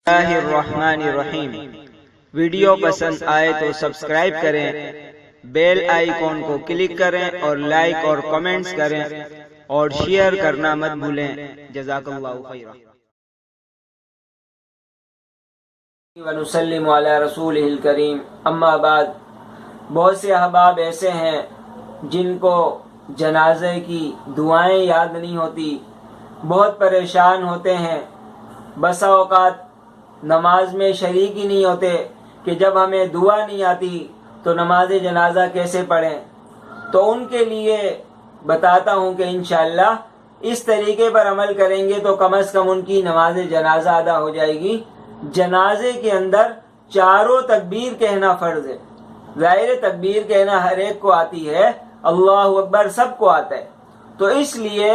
اللہ الرحمن الرحیم۔ ویڈیو پسند آئے تو سبسکرائب کریں، بیل آئیکن کو کلک کریں اور لائک اور کمنٹس کریں اور شیئر کرنا مت بھولیں۔ جزاک اللہ خیرا۔ ونسلم علی رسولہ الکریم، اما بعد۔ بہت سے احباب ایسے ہیں جن کو جنازے کی دعائیں یاد نہیں ہوتی، بہت پریشان ہوتے ہیں، بسا اوقات نماز میں شریک ہی نہیں ہوتے کہ جب ہمیں دعا نہیں آتی تو نماز جنازہ کیسے پڑھیں۔ تو ان کے لیے بتاتا ہوں کہ انشاءاللہ اس طریقے پر عمل کریں گے تو کم از کم ان کی نماز جنازہ ادا ہو جائے گی۔ جنازے کے اندر چاروں تکبیر کہنا فرض ہے۔ ظاہر تکبیر کہنا ہر ایک کو آتی ہے، اللہ اکبر سب کو آتا ہے، تو اس لیے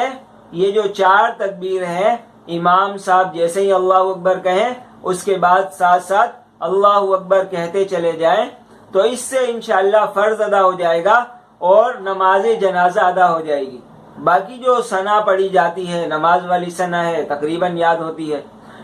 یہ جو چار تکبیر ہیں، امام صاحب جیسے ہی اللہ اکبر کہیں اس کے بعد ساتھ ساتھ اللہ اکبر کہتے چلے جائیں تو اس سے انشاءاللہ فرض ادا ہو جائے گا اور نماز جنازہ ادا ہو جائے گی۔ باقی جو ثنا پڑھی جاتی ہے، نماز والی ثنا ہے، تقریباً یاد ہوتی ہے۔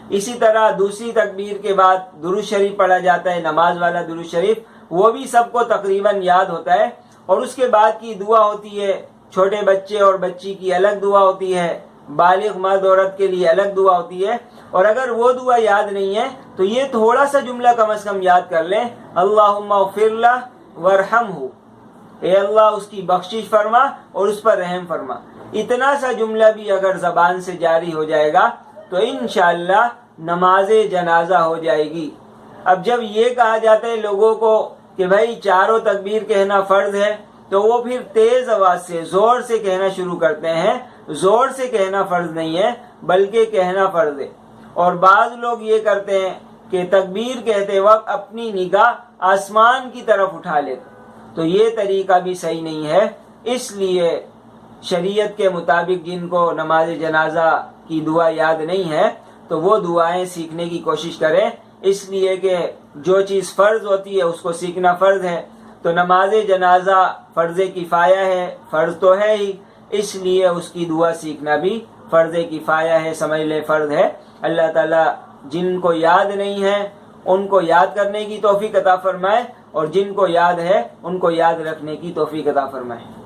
اسی طرح دوسری تکبیر کے بعد درود شریف پڑھا جاتا ہے، نماز والا درود شریف، وہ بھی سب کو تقریباً یاد ہوتا ہے۔ اور اس کے بعد کی دعا ہوتی ہے، چھوٹے بچے اور بچی کی الگ دعا ہوتی ہے، بالغ مرد عورت کے لیے الگ دعا ہوتی ہے۔ اور اگر وہ دعا یاد نہیں ہے تو یہ تھوڑا سا جملہ کم از کم یاد کر لیں، اللہم اغفر لہ وارحمہ، اے اللہ اس کی بخشش فرما اور اس پر رحم فرما۔ اتنا سا جملہ بھی اگر زبان سے جاری ہو جائے گا تو انشاءاللہ نماز جنازہ ہو جائے گی۔ اب جب یہ کہا جاتا ہے لوگوں کو کہ بھائی چاروں تکبیر کہنا فرض ہے تو وہ پھر تیز آواز سے زور سے کہنا شروع کرتے ہیں۔ زور سے کہنا فرض نہیں ہے بلکہ کہنا فرض ہے۔ اور بعض لوگ یہ کرتے ہیں کہ تکبیر کہتے وقت اپنی نگاہ آسمان کی طرف اٹھا لیتے، تو یہ طریقہ بھی صحیح نہیں ہے۔ اس لیے شریعت کے مطابق جن کو نماز جنازہ کی دعا یاد نہیں ہے تو وہ دعائیں سیکھنے کی کوشش کریں، اس لیے کہ جو چیز فرض ہوتی ہے اس کو سیکھنا فرض ہے۔ تو نماز جنازہ فرض کفایہ ہے، فرض تو ہے ہی، اس لیے اس کی دعا سیکھنا بھی فرض کفایہ ہے، سمجھ لیں فرض ہے۔ اللہ تعالیٰ جن کو یاد نہیں ہے ان کو یاد کرنے کی توفیق عطا فرمائے اور جن کو یاد ہے ان کو یاد رکھنے کی توفیق عطا فرمائے۔